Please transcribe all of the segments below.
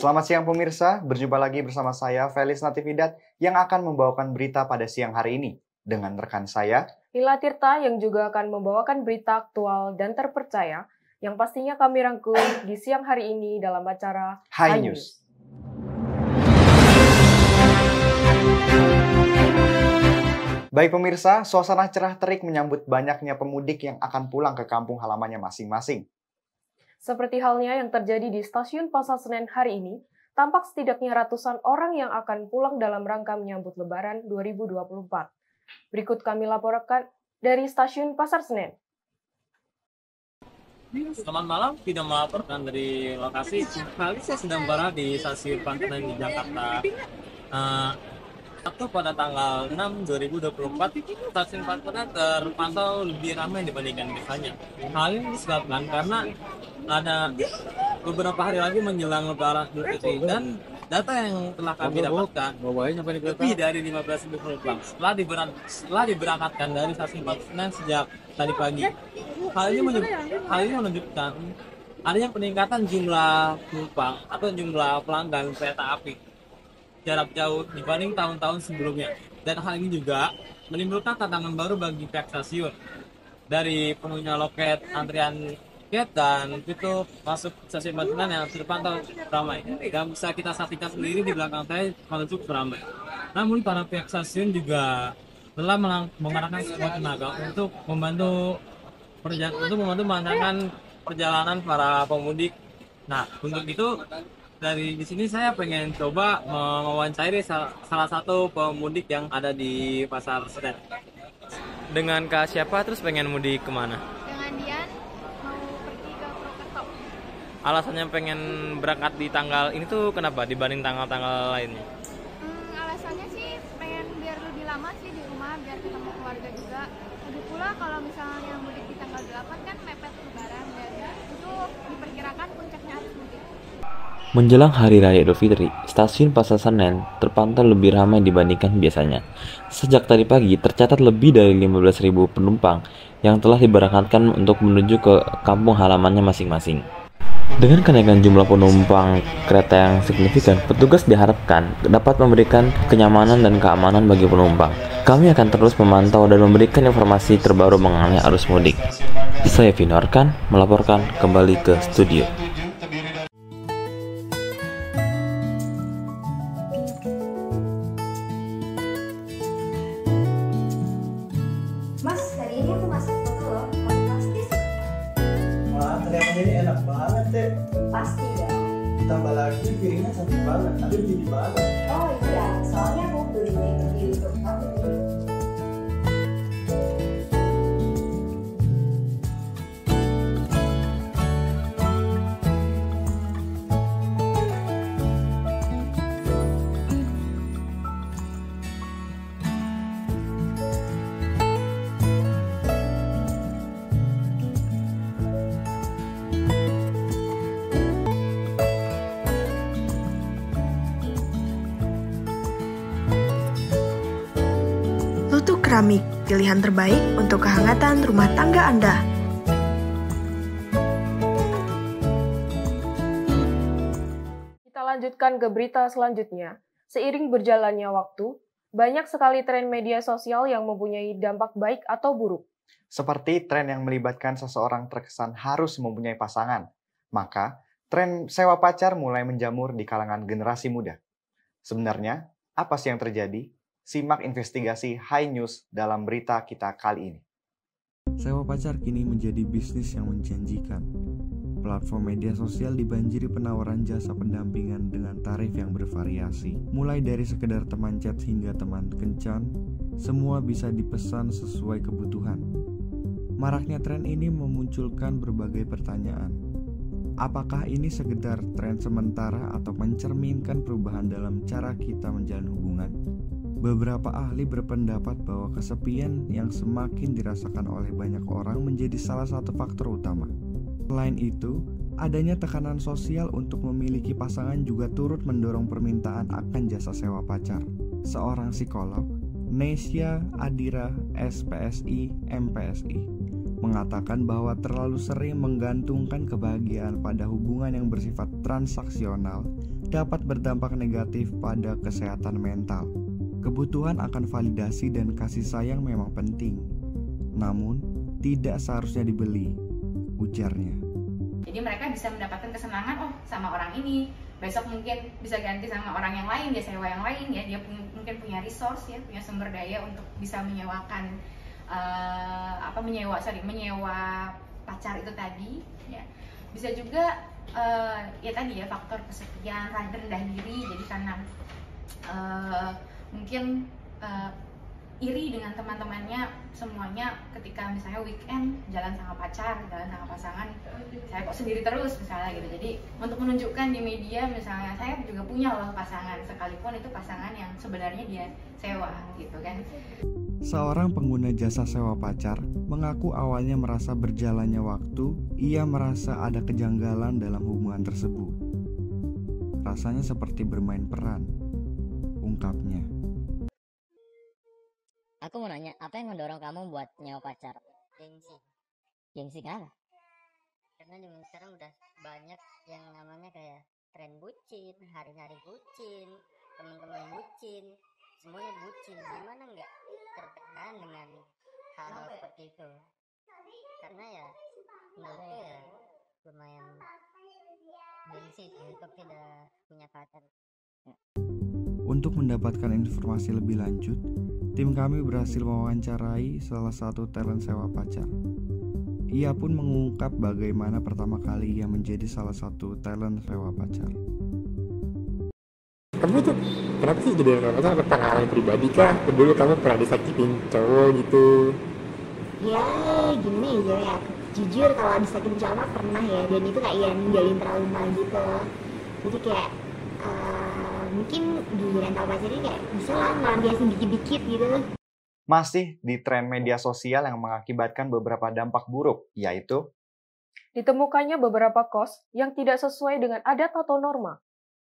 Selamat siang pemirsa, berjumpa lagi bersama saya Felis Natividad yang akan membawakan berita pada siang hari ini. Dengan rekan saya, Lila Tirta yang juga akan membawakan berita aktual dan terpercaya yang pastinya kami rangkum di siang hari ini dalam acara High News. Baik pemirsa, suasana cerah terik menyambut banyaknya pemudik yang akan pulang ke kampung halamannya masing-masing. Seperti halnya yang terjadi di stasiun Pasar Senen hari ini, tampak setidaknya ratusan orang yang akan pulang dalam rangka menyambut Lebaran 2024. Berikut kami laporkan dari stasiun Pasar Senen. Selamat malam, tidak melaporkan dari lokasi. Kali saya sedang berada di stasiun Pasar Senen di Jakarta. Sabtu pada tanggal 6 2024, stasiun Pasar Senen terpantau lebih ramai dibandingkan biasanya. Hal ini disebabkan karena ada beberapa hari lagi menjelang Lebaran Idul Fitri dan data yang telah kami dapatkan lebih dari 15.000 penumpang setelah diberangkatkan dari stasiun Pasar Senen sejak tadi pagi. Hal ini menunjukkan adanya peningkatan jumlah penumpang atau jumlah pelanggan kereta api jarak jauh dibanding tahun-tahun sebelumnya. Dan hal ini juga menimbulkan tantangan baru bagi pihak stasiun. Dari penuhnya loket, antrian tiket, dan pintu masuk stasiun Pasar Senen yang terpantau ramai. Dan bisa kita saksikan sendiri di belakang saya cukup ramai. Namun para pihak stasiun juga telah mengerahkan semua tenaga untuk membantu melancarkan perjalanan para pemudik. Nah, untuk itu dari di sini saya pengen coba mewawancari salah satu pemudik yang ada di Pasar Senen. Dengan Kak siapa, terus pengen mudik kemana? Dengan Dian, mau pergi ke Purwokerto. Alasannya pengen berangkat di tanggal ini tuh kenapa dibanding tanggal-tanggal lainnya? Alasannya sih pengen biar lebih lama sih di rumah, biar ketemu keluarga juga. Lagi pula kalau misalnya mudik di tanggal 8 kan mepet Lebaran, dan itu diperkirakan puncaknya harus mudik. Menjelang Hari Raya Idul Fitri, stasiun Pasar Senen terpantau lebih ramai dibandingkan biasanya. Sejak tadi pagi, tercatat lebih dari 15.000 penumpang yang telah diberangkatkan untuk menuju ke kampung halamannya masing-masing. Dengan kenaikan jumlah penumpang kereta yang signifikan, petugas diharapkan dapat memberikan kenyamanan dan keamanan bagi penumpang. Kami akan terus memantau dan memberikan informasi terbaru mengenai arus mudik. Saya Vinorkan, melaporkan kembali ke studio. Mas, hari ini aku masak foto loh. Kamu pasti suka. Wah, ternyata ini enak banget deh. Pasti dong. Ditambah lagi piringnya cantik banget, tapi jadi banget. Oh iya, soalnya aku belinya itu di YouTube kamu nih. Lutuk keramik, pilihan terbaik untuk kehangatan rumah tangga Anda. Kita lanjutkan ke berita selanjutnya. Seiring berjalannya waktu, banyak sekali tren media sosial yang mempunyai dampak baik atau buruk. seperti tren yang melibatkan seseorang terkesan harus mempunyai pasangan. Maka, tren sewa pacar mulai menjamur di kalangan generasi muda. Sebenarnya, apa sih yang terjadi? Simak investigasi High News dalam berita kita kali ini. Sewa pacar kini menjadi bisnis yang menjanjikan. Platform media sosial dibanjiri penawaran jasa pendampingan dengan tarif yang bervariasi. Mulai dari sekedar teman chat hingga teman kencan, semua bisa dipesan sesuai kebutuhan. Maraknya tren ini memunculkan berbagai pertanyaan. Apakah ini sekedar tren sementara atau mencerminkan perubahan dalam cara kita menjalin hubungan? Beberapa ahli berpendapat bahwa kesepian yang semakin dirasakan oleh banyak orang menjadi salah satu faktor utama. Selain itu, adanya tekanan sosial untuk memiliki pasangan juga turut mendorong permintaan akan jasa sewa pacar. Seorang psikolog, Nesya Adira SPSI MPSI, mengatakan bahwa terlalu sering menggantungkan kebahagiaan pada hubungan yang bersifat transaksional dapat berdampak negatif pada kesehatan mental. Kebutuhan akan validasi dan kasih sayang memang penting, namun tidak seharusnya dibeli, ujarnya. Jadi mereka bisa mendapatkan kesenangan, sama orang ini, besok mungkin bisa ganti sama orang yang lain, dia sewa yang lain ya, dia mungkin punya resource ya, punya sumber daya untuk bisa menyewakan menyewa pacar itu tadi ya. Bisa juga ya tadi ya, faktor kesepian, rendah diri, jadi karena mungkin iri dengan teman-temannya semuanya ketika misalnya weekend jalan sama pacar, jalan sama pasangan, saya kok sendiri terus misalnya gitu. Jadi untuk menunjukkan di media misalnya saya juga punya loh pasangan, sekalipun itu pasangan yang sebenarnya dia sewa gitu kan. Seorang pengguna jasa sewa pacar mengaku awalnya merasa berjalannya waktu, ia merasa ada kejanggalan dalam hubungan tersebut. Rasanya seperti bermain peran, ungkapnya. Aku mau nanya, apa yang mendorong kamu buat nyewa pacar? Gengsi. Gengsi kenapa? Karena zaman sekarang udah banyak yang namanya kayak tren bucin, hari-hari bucin, teman-teman bucin, semuanya bucin. Gimana nggak tertekan dengan hal-hal seperti itu? Karena ya menurutku ya lumayan gengsi untuk tidak punya pacar. Untuk mendapatkan informasi lebih lanjut, tim kami berhasil mewawancarai salah satu talent sewa pacar. Ia pun mengungkap bagaimana pertama kali ia menjadi salah satu talent sewa pacar. Kamu tuh kenapa sih jadi sewa pacar? Ada pengalaman pribadi kah? Dulu kamu pernah disakitin cowok gitu? Ya gini aja ya, jujur kalau disakitin cowok pernah ya, dan itu kayak ninggalin trauma gitu. Jadi kayak mungkin di rental pacarnya kayak bisa lah ngelampiasin dikit-dikit gitu. Masih di tren media sosial yang mengakibatkan beberapa dampak buruk, yaitu ditemukannya beberapa kos yang tidak sesuai dengan adat atau norma.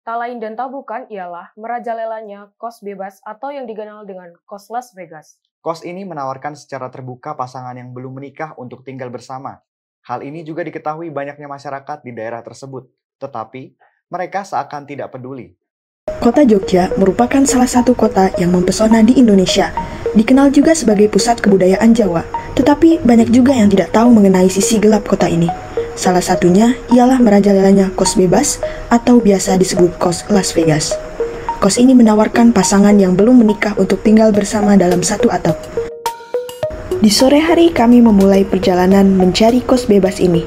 Tak lain dan tak bukan ialah merajalelanya kos bebas atau yang dikenal dengan kos Las Vegas. Kos ini menawarkan secara terbuka pasangan yang belum menikah untuk tinggal bersama. Hal ini juga diketahui banyaknya masyarakat di daerah tersebut, tetapi mereka seakan tidak peduli. Kota Jogja merupakan salah satu kota yang mempesona di Indonesia. Dikenal juga sebagai pusat kebudayaan Jawa, tetapi banyak juga yang tidak tahu mengenai sisi gelap kota ini. Salah satunya ialah merajalelanya kos bebas atau biasa disebut kos Las Vegas. Kos ini menawarkan pasangan yang belum menikah untuk tinggal bersama dalam satu atap. Di sore hari kami memulai perjalanan mencari kos bebas ini.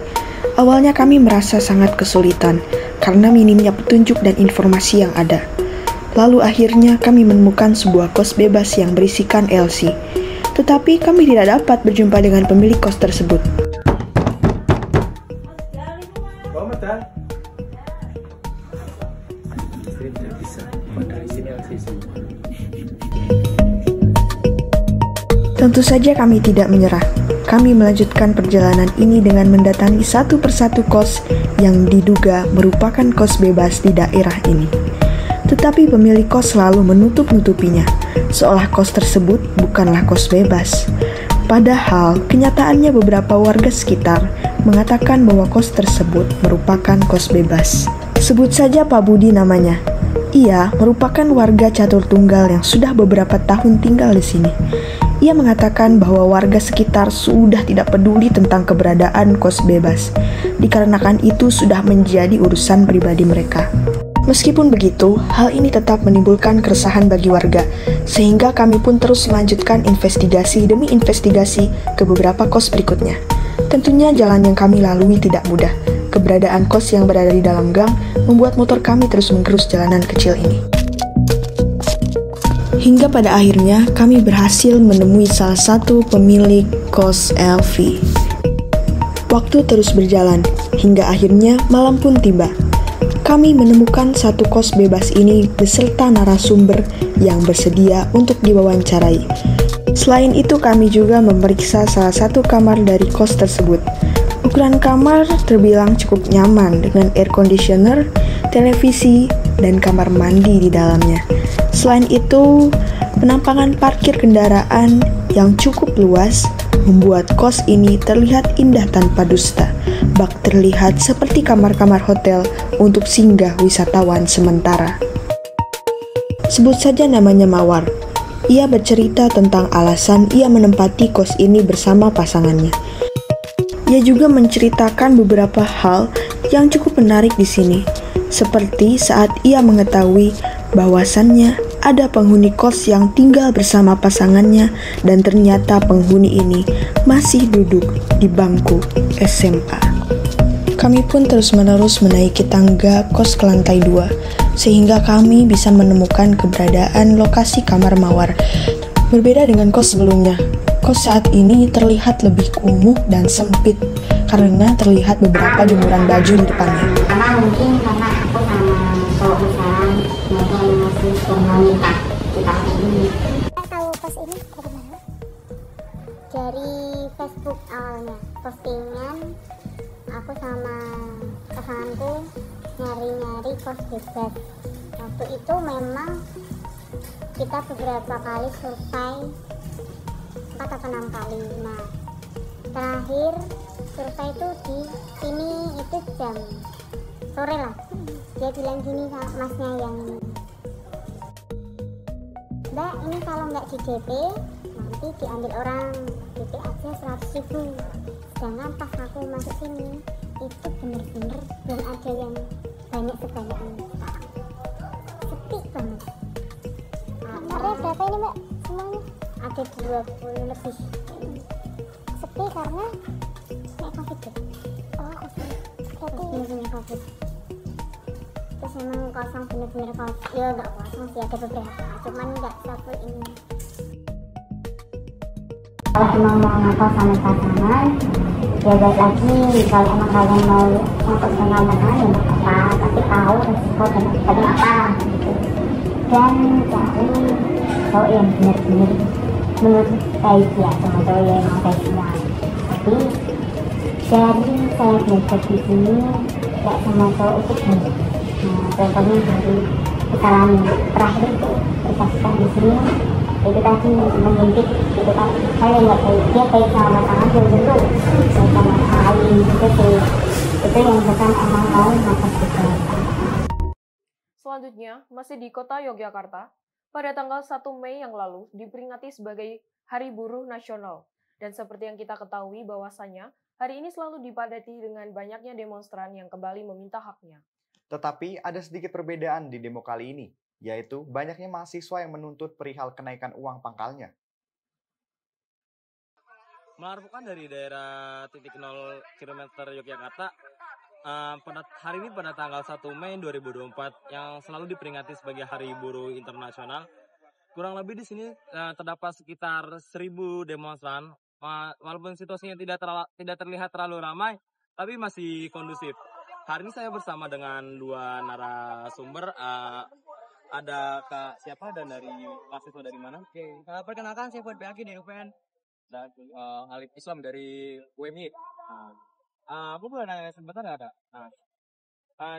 Awalnya kami merasa sangat kesulitan karena minimnya petunjuk dan informasi yang ada. Lalu akhirnya kami menemukan sebuah kos bebas yang berisikan LC. Tetapi kami tidak dapat berjumpa dengan pemilik kos tersebut. Tentu saja kami tidak menyerah. Kami melanjutkan perjalanan ini dengan mendatangi satu persatu kos yang diduga merupakan kos bebas di daerah ini. Tetapi pemilik kos selalu menutup-nutupinya, seolah kos tersebut bukanlah kos bebas. Padahal, kenyataannya beberapa warga sekitar mengatakan bahwa kos tersebut merupakan kos bebas. Sebut saja Pak Budi namanya. Ia merupakan warga catur tunggal yang sudah beberapa tahun tinggal di sini. Ia mengatakan bahwa warga sekitar sudah tidak peduli tentang keberadaan kos bebas, dikarenakan itu sudah menjadi urusan pribadi mereka. Meskipun begitu, hal ini tetap menimbulkan keresahan bagi warga, sehingga kami pun terus melanjutkan investigasi demi investigasi ke beberapa kos berikutnya. Tentunya jalan yang kami lalui tidak mudah. Keberadaan kos yang berada di dalam gang membuat motor kami terus menggerus jalanan kecil ini. Hingga pada akhirnya kami berhasil menemui salah satu pemilik kos LV. Waktu terus berjalan, hingga akhirnya malam pun tiba. Kami menemukan satu kos bebas ini beserta narasumber yang bersedia untuk diwawancarai. Selain itu kami juga memeriksa salah satu kamar dari kos tersebut. Ukuran kamar terbilang cukup nyaman dengan air conditioner, televisi, dan kamar mandi di dalamnya. Selain itu, penampangan parkir kendaraan yang cukup luas membuat kos ini terlihat indah tanpa dusta. bak terlihat seperti kamar-kamar hotel untuk singgah wisatawan sementara. Sebut saja namanya Mawar. Ia bercerita tentang alasan ia menempati kos ini bersama pasangannya. Ia juga menceritakan beberapa hal yang cukup menarik di sini, seperti saat ia mengetahui bahwasannya ada penghuni kos yang tinggal bersama pasangannya dan ternyata penghuni ini masih duduk di bangku SMA. Kami pun terus-menerus menaiki tangga kos ke lantai 2, sehingga kami bisa menemukan keberadaan lokasi kamar Mawar. Berbeda dengan kos sebelumnya, kos saat ini terlihat lebih kumuh dan sempit karena terlihat beberapa jemuran baju di depannya. Karena mungkin karena aku sama cowok misalnya mereka yang masih wanita kita ini. Saya tahu kos ini dari mana? Dari Facebook awalnya, postingan aku sama pasanganku nyari-nyari kos bebas. Waktu itu memang kita beberapa kali survei 4 atau 6 kali. Nah, terakhir survei itu di sini itu jam sore lah. Dia bilang gini sama masnya yang ini, Mbak, ini kalau nggak di DP nanti diambil orang, DP aja 100.000. Sedangkan pas aku masuk sini itu bener-bener belum ada yang banyak sebanyak ini sekarang, sepi banget. Kamarnya berapa ini Mbak semuanya? Ada 20 lebih. Sepi karena kayak COVID ya? Oh COVID, berarti bener-bener COVID. Terus memang kosong bener-bener COVID, ya nggak kosong sih, ada beberapa, cuman nggak sefull ini. Kalau emang mau ngakau sama pasangan, ya baik lagi. Kalau emang kalian mau ngakau sama pasangan ya nggak apa-apa, tapi tahu resiko dan akibatnya apa gitu. Dan cari cowok yang benar-benar menurut baik ya, sama cowok yang emang baiknya. Tapi dari saya belajar di sini, kayak sama cowok itu baik. Nah, contohnya dari kesalahan terakhir itu dikasihkan di sini, itu tadi mengintip gitu kan, saya nggak baik, dia baik sama pasangan belum tentu baik sama lain gitu. Itu yang bukan emang mau makan juga. Selanjutnya, masih di kota Yogyakarta, pada tanggal 1 Mei yang lalu diperingati sebagai Hari Buruh Nasional. Dan seperti yang kita ketahui bahwasanya, hari ini selalu dipadati dengan banyaknya demonstran yang kembali meminta haknya. Tetapi ada sedikit perbedaan di demo kali ini, yaitu banyaknya mahasiswa yang menuntut perihal kenaikan uang pangkalnya. Melaporkan dari daerah titik 0 km Yogyakarta, pada hari ini pada tanggal 1 Mei 2024 yang selalu diperingati sebagai Hari Buruh Internasional, kurang lebih di sini terdapat sekitar 1.000 demonstran. Walaupun situasinya tidak terlihat terlalu ramai, tapi masih kondusif. Hari ini saya bersama dengan 2 narasumber. Ada Kak siapa dan dari mahasiswa dari mana? Oke, perkenalkan saya Fuad Baki dari UPN. Dan Alif Islam dari UMI. Aku boleh nanya sebentar nggak, Kak?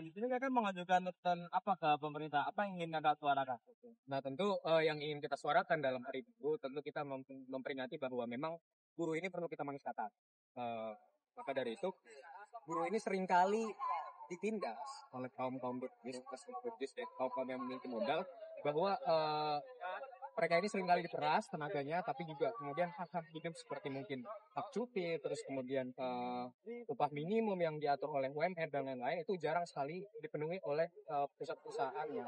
Di sini Kakak mengajukan tuntutan apa ke pemerintah? Apa yang ingin Kakak suarakan? Nah, tentu yang ingin kita suarakan dalam hari buruh, tentu kita memperingati bahwa memang buruh ini perlu kita manusiakan. Maka dari itu, buruh ini seringkali ditindas oleh kaum-kaum bisnis, kaum-kaum yang memiliki modal, bahwa mereka ini seringkali diperas tenaganya, tapi juga kemudian hak-hak hidup seperti mungkin hak cuti, terus kemudian upah minimum yang diatur oleh UMR dan lain-lain itu jarang sekali dipenuhi oleh perusahaan-perusahaan yang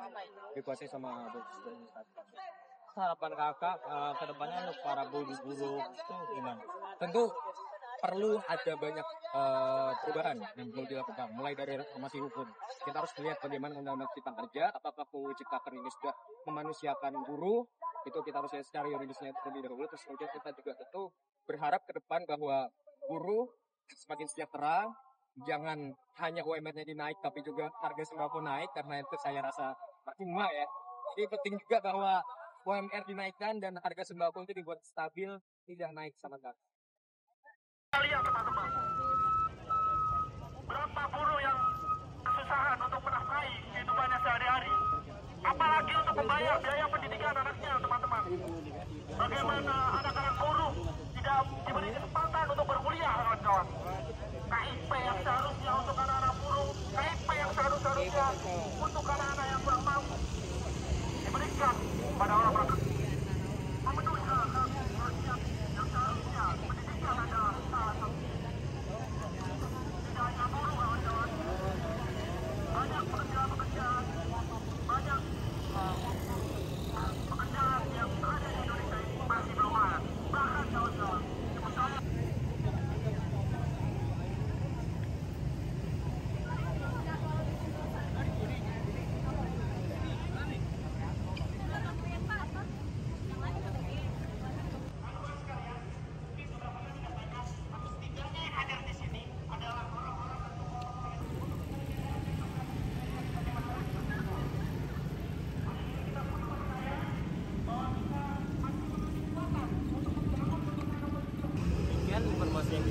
dikuasai sama buruh. Harapan Kakak ke depannya untuk para buruh itu gimana? Tentu perlu ada banyak perubahan yang perlu dilakukan, mulai dari reformasi hukum. Kita harus lihat bagaimana undang-undang cipta kerja, apakah UU Cipta Kerja ini sudah memanusiakan buruh, itu kita harus lihat secara yuridisnya terlebih dahulu. Terus kemudian kita juga tentu berharap ke depan bahwa buruh semakin sejahtera, jangan hanya UMR-nya dinaik, tapi juga harga sembako naik, karena itu saya rasa makin ya. Jadi penting juga bahwa UMR dinaikkan dan harga sembako itu dibuat stabil, tidak naik sama sekali. Lihat teman-teman, berapa buruh yang kesusahan untuk menafkahi kehidupannya sehari-hari, apalagi untuk membayar biaya pendidikan anaknya, teman-teman. Bagaimana anak-anak buruh tidak diberi kesempatan untuk berkuliah, kawan-kawan. KIP yang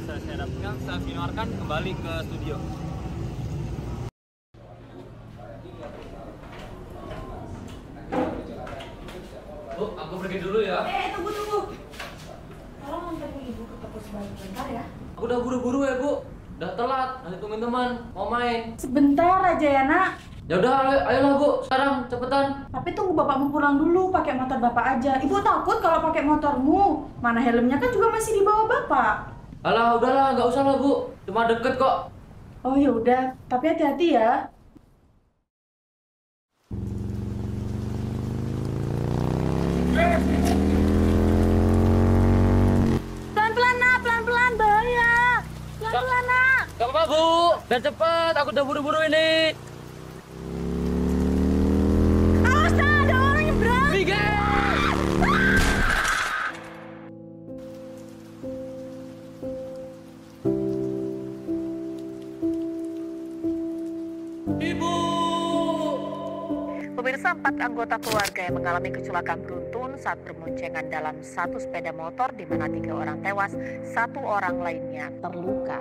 bisa saya dapatkan, saya filmarkan kembali ke studio. Bu, aku pergi dulu ya. Tunggu. Tolong anterin ibu ke toko sebentar ya. Aku udah buru-buru ya, Bu. Udah telat, nanti tungguin teman, mau main. Sebentar aja ya, Nak. Ya udah, ayolah Bu, sekarang cepetan. Tapi tunggu bapakmu pulang dulu, pakai motor bapak aja. Ibu takut kalau pakai motormu. Mana helmnya kan juga masih di bawah bapak. Alah, udahlah, nggak usah lah Bu. Cuma deket kok. Oh ya udah, tapi hati-hati ya. Pelan-pelan, Nak, pelan-pelan, bahaya. Pelan-pelan, Nak. Gak apa-apa Bu, biar cepet, aku udah buru-buru ini. Awas, Nak, ada orang nyebrang. Pemirsa, 4 anggota keluarga yang mengalami kecelakaan beruntun saat berboncengan dalam satu sepeda motor di mana 3 orang tewas, 1 orang lainnya terluka.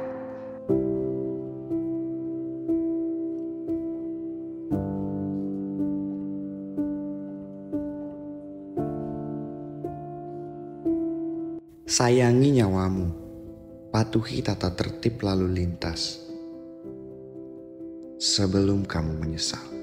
Sayangi nyawamu, patuhi tata tertib lalu lintas sebelum kamu menyesal.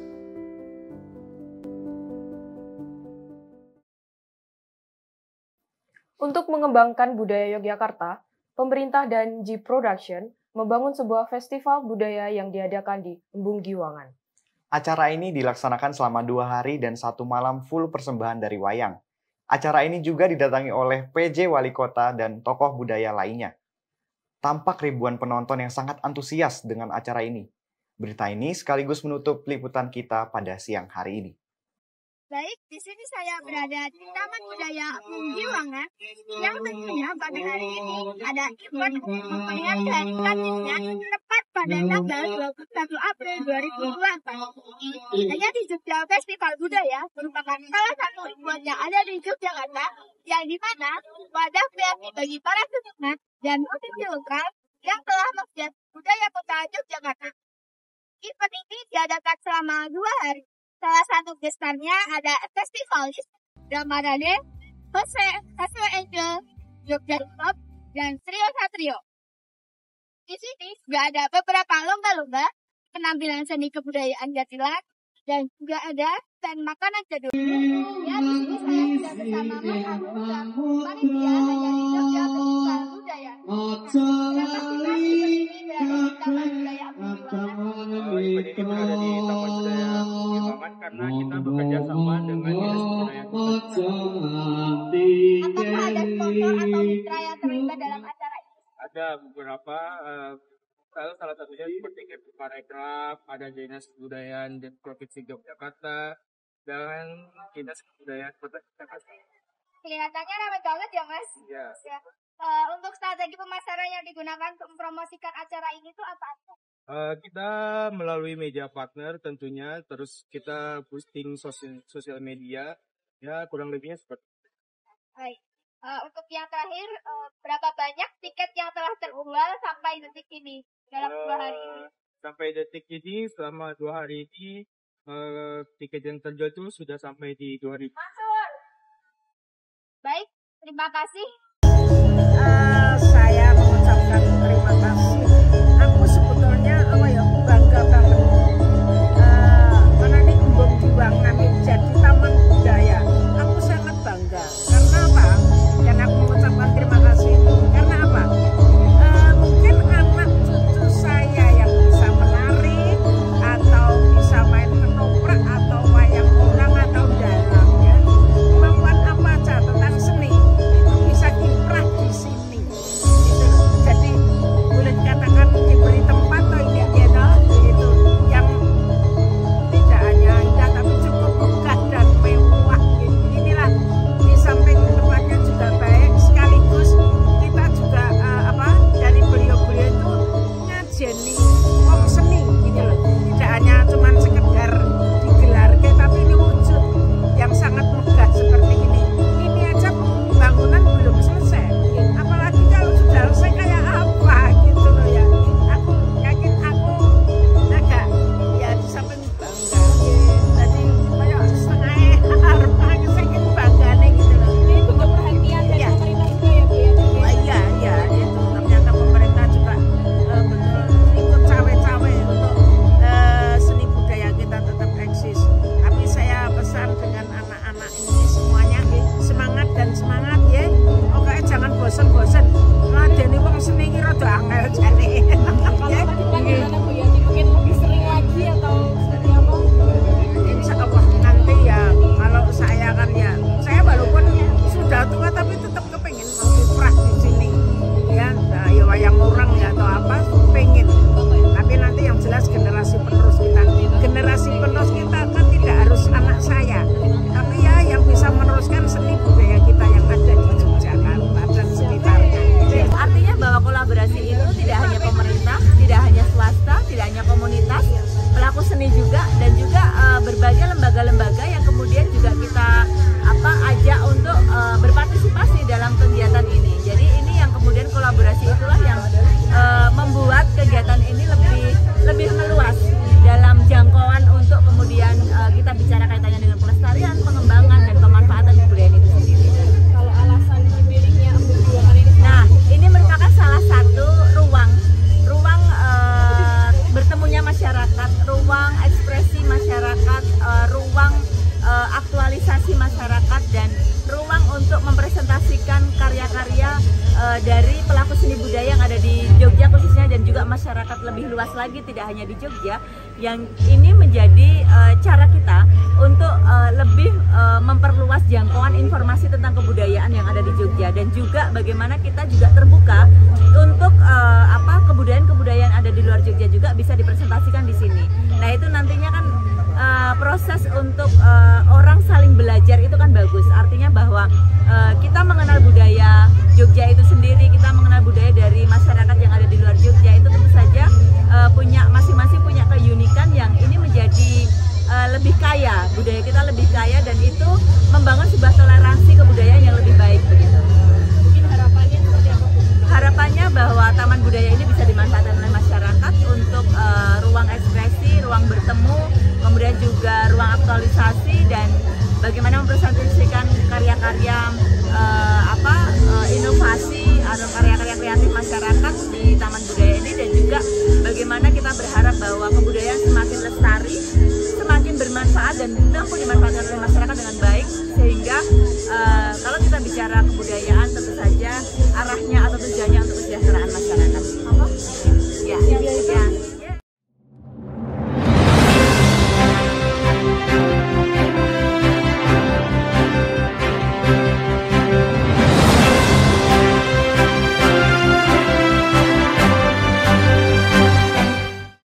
Untuk mengembangkan budaya Yogyakarta, pemerintah dan G Production membangun sebuah festival budaya yang diadakan di Embung Giwangan. Acara ini dilaksanakan selama 2 hari dan 1 malam full persembahan dari wayang. Acara ini juga didatangi oleh PJ Wali Kota dan tokoh budaya lainnya. Tampak ribuan penonton yang sangat antusias dengan acara ini. Berita ini sekaligus menutup liputan kita pada siang hari ini. Baik, di sini saya berada di Taman Budaya Embung Giwangan yang tentunya pada hari ini ada event memperingati Kartini tepat pada tanggal 21 April 2024. Hanya di Jogja Festival Budaya merupakan salah satu event yang ada di Yogyakarta yang dimana wadah kreatif bagi para seniman dan musisi lokal yang telah menggiat budaya kota Yogyakarta. Event ini diadakan selama 2 hari. Salah satu gestarnya ada festivalis Ramadane, Jose Angel, Jogja Pop, dan Trio Satrio. Di sini juga ada beberapa lomba-lomba, penampilan seni kebudayaan Jatilan, dan juga ada stand makanan jadul. Ya, di sini saya sudah bersama Mas Agung dan panitia dari Jogja Festival Budaya. Dan pastikan event ini berada di Taman Budaya Embung Giwangan. Event ini berada di Taman Budaya Embung Giwangan karena kita bekerja sama dengan Dinas Kebudayaan Kota. Apakah ada sponsor atau mitra yang terlibat dalam acara ini? Ada beberapa, salah satunya seperti Kemenparekraf, ada Dinas Kebudayaan di Provinsi Yogyakarta, dan Dinas Kebudayaan Kota Jakarta. Kelihatannya ramai banget ya, Mas? Iya. Ya. Untuk strategi pemasaran yang digunakan untuk mempromosikan acara ini tuh apa aja? Kita melalui media partner tentunya, terus kita posting sosial media, ya kurang lebihnya seperti itu. Baik. Untuk yang terakhir, berapa banyak tiket yang telah terjual sampai detik ini dalam 2 hari ini? Sampai detik ini, selama 2 hari ini, tiket yang terjual itu sudah sampai di 2.000. Baik, terima kasih. Saya mengucapkan terima kasih. Aku sebetulnya bangga banget. Karena ini Embung Giwangan jadi taman budaya. Aku sangat bangga. Karena apa? Dan aku mengucapkan terima kasih. Karena apa? Mungkin anak cucu saya yang bisa menari atau bisa main ketoprak atau wayang orang atau dalangnya, kemampuan apa aja tentang seni itu bisa kiprah di sini. Gitu. Jadi boleh bicara kaitannya dengan pelestarian, pengembangan, dan pemanfaatan kebudayaan itu sendiri. Kalau alasan dipilihnya Embung Juwangan ini, nah ini merupakan salah satu ruang bertemunya masyarakat, ruang ekspresi masyarakat, ruang aktualisasi masyarakat, dan ruang untuk mempresentasikan karya-karya dari pelaku seni budaya yang ada di Jogja khususnya, dan juga masyarakat lebih luas lagi, tidak hanya di Jogja. Yang ini menjadi cara kita untuk lebih memperluas jangkauan informasi tentang kebudayaan yang ada di Jogja, dan juga bagaimana kita juga terbuka untuk kebudayaan ada di luar Jogja juga bisa dipresentasikan di sini. Nah itu nantinya kan proses untuk orang saling belajar itu kan bagus. Artinya bahwa kita mengenal budaya Jogja itu sendiri, kita mengenal budaya dari masyarakat yang ada di luar Jogja, itu tentu saja punya masing-masing punya keunikan yang ini menjadi lebih kaya, budaya kita lebih kaya, dan itu membangun sebuah toleransi kebudayaan yang lebih baik begitu. Mungkin harapannya seperti apa? Harapannya bahwa taman budaya ini bisa dimanfaatkan oleh masyarakat untuk ruang ekspresi, ruang bertemu, kemudian juga ruang aktualisasi, dan bagaimana mempresentasikan karya-karya inovasi atau karya-karya kreatif masyarakat di taman budaya ini, dan juga bagaimana kita berharap bahwa kebudayaan semakin lestari, semakin bermanfaat, dan mampu dimanfaatkan oleh masyarakat dengan baik, sehingga kalau kita bicara kebudayaan tentu saja arahnya atau tujuannya untuk kesejahteraan.